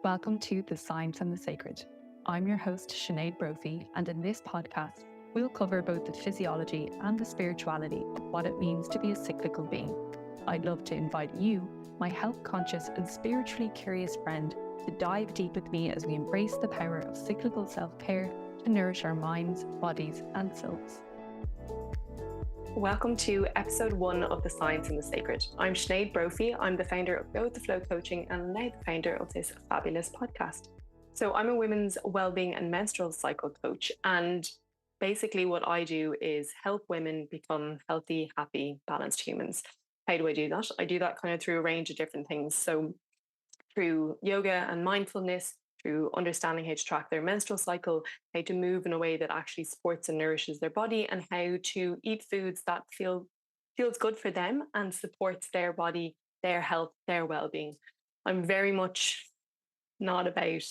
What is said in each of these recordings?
Welcome to The Science and the Sacred. I'm your host, Sinead Brophy, and in this podcast, we'll cover both the physiology and the spirituality of what it means to be a cyclical being. I'd love to invite you, my health-conscious and spiritually curious friend, to dive deep with me as we embrace the power of cyclical self-care to nourish our minds, bodies, and souls. Welcome to episode 1 of The Science and the Sacred. I'm Sinead Brophy. I'm the founder of Go With The Flow Coaching and now the founder of this fabulous podcast. So I'm a women's wellbeing and menstrual cycle coach. And basically what I do is help women become healthy, happy, balanced humans. How do I do that? I do that kind of through a range of different things. So through yoga and mindfulness, through understanding how to track their menstrual cycle, how to move in a way that actually supports and nourishes their body, and how to eat foods that feels good for them and supports their body, their health, their well-being. I'm very much not about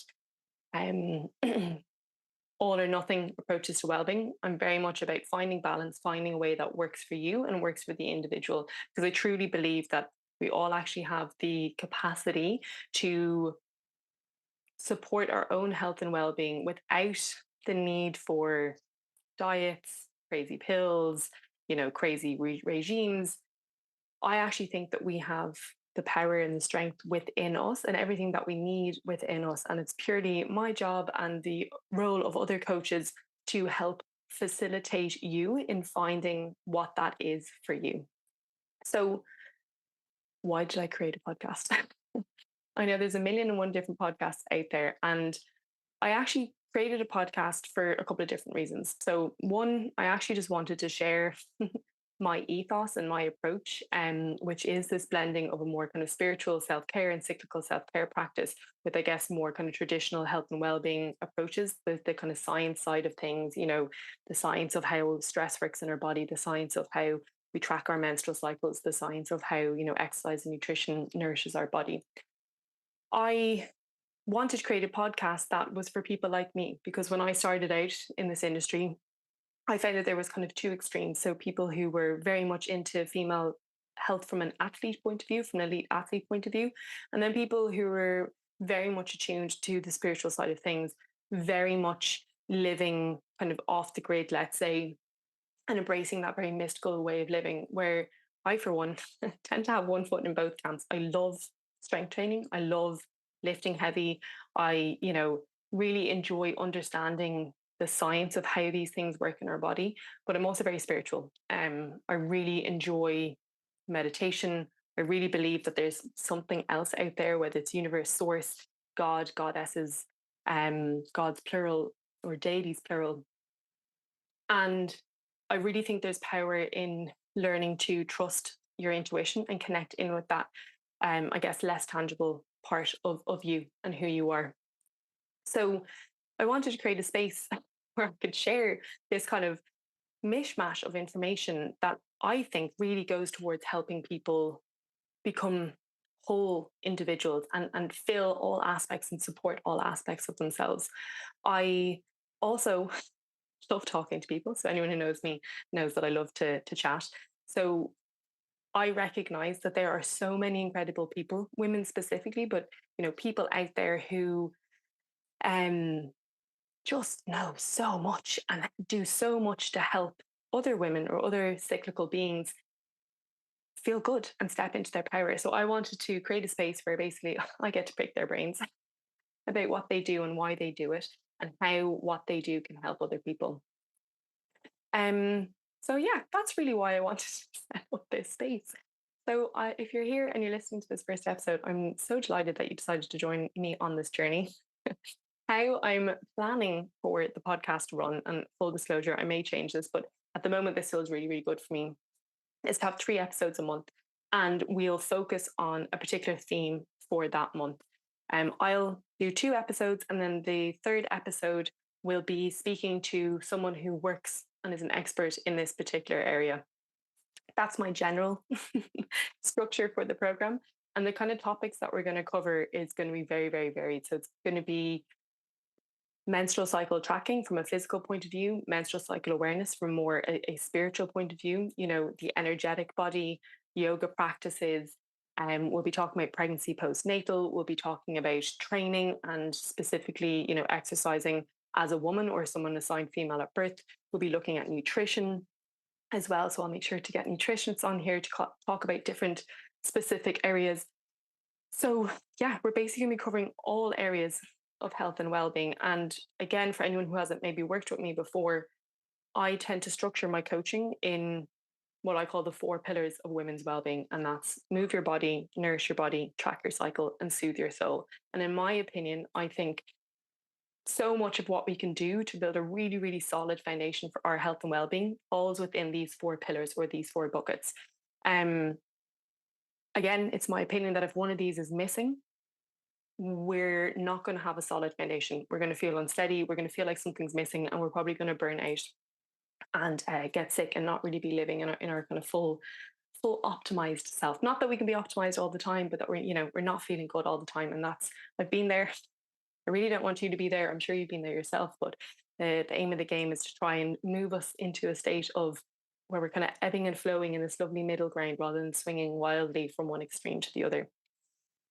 all or nothing approaches to well-being. I'm very much about finding balance, finding a way that works for you and works for the individual, because I truly believe that we all actually have the capacity to support our own health and well-being without the need for diets, crazy pills, crazy regimes. I actually think that we have the power and the strength within us and everything that we need within us. And it's purely my job and the role of other coaches to help facilitate you in finding what that is for you. So why did I create a podcast? I know there's 1,000,001 different podcasts out there, and I actually created a podcast for a couple of different reasons. So one, I actually just wanted to share my ethos and my approach, which is this blending of a more kind of spiritual self-care and cyclical self-care practice with, I guess, more kind of traditional health and well-being approaches, the kind of science side of things, the science of how stress works in our body, the science of how we track our menstrual cycles, the science of how, exercise and nutrition nourishes our body. I wanted to create a podcast that was for people like me, because when I started out in this industry, I found that there was kind of two extremes. So people who were very much into female health from an athlete point of view, from an elite athlete point of view, and then people who were very much attuned to the spiritual side of things, very much living kind of off the grid, let's say, and embracing that very mystical way of living, where I, for one, tend to have one foot in both camps. I love strength training. I love lifting heavy. I, really enjoy understanding the science of how these things work in our body, but I'm also very spiritual. I really enjoy meditation. I really believe that there's something else out there, whether it's universe, source, God, goddesses, God's plural or deities plural. And I really think there's power in learning to trust your intuition and connect in with that, I guess, less tangible part of you and who you are. So I wanted to create a space where I could share this kind of mishmash of information that I think really goes towards helping people become whole individuals and fill all aspects and support all aspects of themselves. I also love talking to people. So anyone who knows me knows that I love to chat. So I recognize that there are so many incredible people, women specifically, but people out there who just know so much and do so much to help other women or other cyclical beings feel good and step into their power. So I wanted to create a space where basically I get to pick their brains about what they do and why they do it and how what they do can help other people. So yeah, that's really why I wanted to set up this space. So if you're here and you're listening to this first episode, I'm so delighted that you decided to join me on this journey. How I'm planning for the podcast to run, and full disclosure, I may change this, but at the moment, this feels really, really good for me, is to have 3 episodes a month, and we'll focus on a particular theme for that month. I'll do 2 episodes, and then the 3rd episode will be speaking to someone who works and is an expert in this particular area. That's my general structure for the program. And the kind of topics that we're going to cover is going to be very, very varied. So it's going to be menstrual cycle tracking from a physical point of view, menstrual cycle awareness from more a spiritual point of view, the energetic body, yoga practices, We'll be talking about pregnancy postnatal. We'll be talking about training and specifically, exercising as a woman or someone assigned female at birth. We'll be looking at nutrition as well. So I'll make sure to get nutritionists on here to talk about different specific areas. So yeah, we're basically going to be covering all areas of health and well-being. And again, for anyone who hasn't maybe worked with me before, I tend to structure my coaching in what I call the 4 pillars of women's well-being, and that's move your body, nourish your body, track your cycle, and soothe your soul. And in my opinion, I think so much of what we can do to build a really, really solid foundation for our health and well-being falls within these 4 pillars or these 4 buckets. Again, it's my opinion that if one of these is missing, we're not going to have a solid foundation. We're going to feel unsteady. We're going to feel like something's missing, and we're probably going to burn out and get sick and not really be living in our kind of full optimized self. Not that we can be optimized all the time, but that we're not feeling good all the time. And I've been there. I really don't want you to be there. I'm sure you've been there yourself, but the aim of the game is to try and move us into a state of where we're kind of ebbing and flowing in this lovely middle ground rather than swinging wildly from one extreme to the other.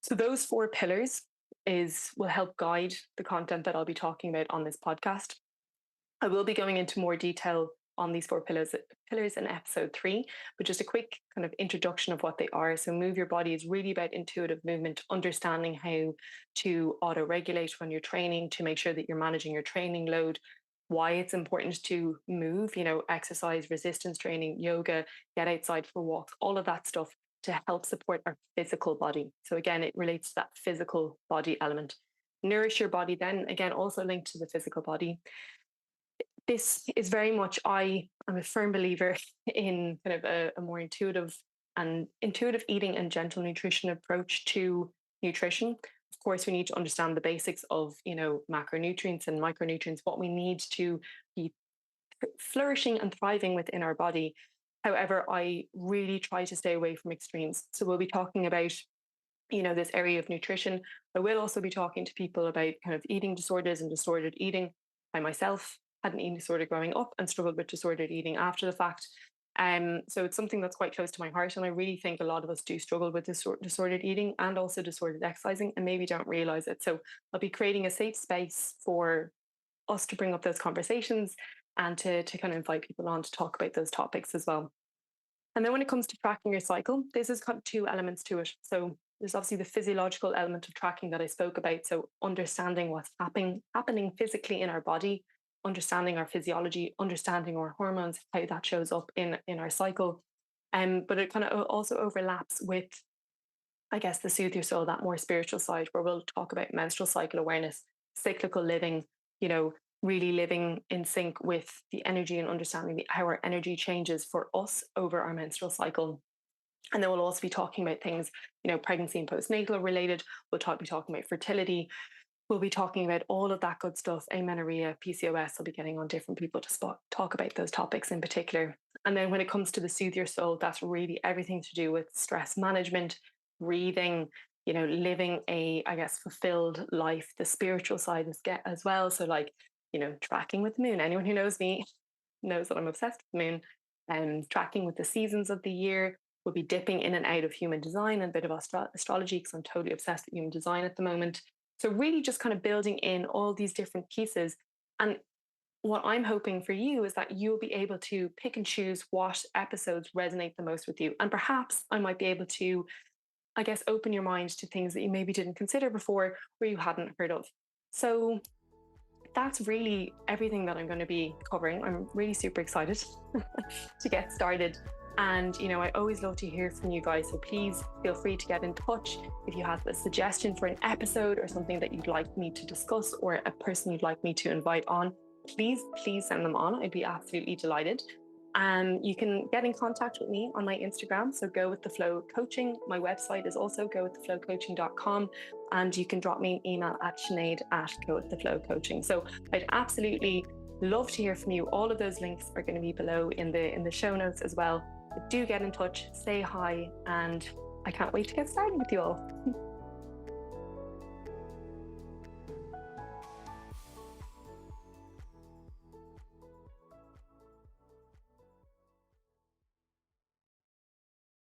So those 4 pillars will help guide the content that I'll be talking about on this podcast. I will be going into more detail on these 4 pillars in episode 3, but just a quick kind of introduction of what they are. So move your body is really about intuitive movement, understanding how to auto-regulate when you're training to make sure that you're managing your training load, why it's important to move, exercise, resistance training, yoga, get outside for walks, all of that stuff to help support our physical body. So again, it relates to that physical body element. Nourish your body then, again, also linked to the physical body. This is very much, I'm a firm believer in kind of a more intuitive eating and gentle nutrition approach to nutrition. Of course, we need to understand the basics of, macronutrients and micronutrients, what we need to be flourishing and thriving within our body. However, I really try to stay away from extremes. So we'll be talking about, this area of nutrition. I will also be talking to people about kind of eating disorders and disordered eating. I myself had an eating disorder growing up and struggled with disordered eating after the fact. So it's something that's quite close to my heart. And I really think a lot of us do struggle with disordered eating and also disordered exercising and maybe don't realize it. So I'll be creating a safe space for us to bring up those conversations and to kind of invite people on to talk about those topics as well. And then when it comes to tracking your cycle, this has got 2 elements to it. So there's obviously the physiological element of tracking that I spoke about. So understanding what's happening physically in our body, understanding our physiology, understanding our hormones, how that shows up in our cycle. But it kind of also overlaps with, I guess, the soothe your soul, that more spiritual side, where we'll talk about menstrual cycle awareness, cyclical living, really living in sync with the energy and understanding how our energy changes for us over our menstrual cycle. And then we'll also be talking about things, pregnancy and postnatal related. We'll be talking about fertility. We'll be talking about all of that good stuff, amenorrhea, PCOS. I'll be getting on different people to talk about those topics in particular. And then when it comes to the soothe your soul, that's really everything to do with stress management, breathing, living a, I guess, fulfilled life, the spiritual side as well. So tracking with the moon. Anyone who knows me knows that I'm obsessed with the moon. And tracking with the seasons of the year. We'll be dipping in and out of human design and a bit of astrology because I'm totally obsessed with human design at the moment. So really just kind of building in all these different pieces. And what I'm hoping for you is that you'll be able to pick and choose what episodes resonate the most with you. And perhaps I might be able to, I guess, open your mind to things that you maybe didn't consider before or you hadn't heard of. So that's really everything that I'm going to be covering. I'm really super excited to get started. And, I always love to hear from you guys. So please feel free to get in touch. If you have a suggestion for an episode or something that you'd like me to discuss or a person you'd like me to invite on, please send them on. I'd be absolutely delighted. You can get in contact with me on my Instagram. So Go With The Flow Coaching. My website is also gowiththeflowcoaching.com. And you can drop me an email at Sinead@gowiththeflowcoaching. So I'd absolutely love to hear from you. All of those links are going to be below in the show notes as well. But do get in touch, say hi, and I can't wait to get started with you all.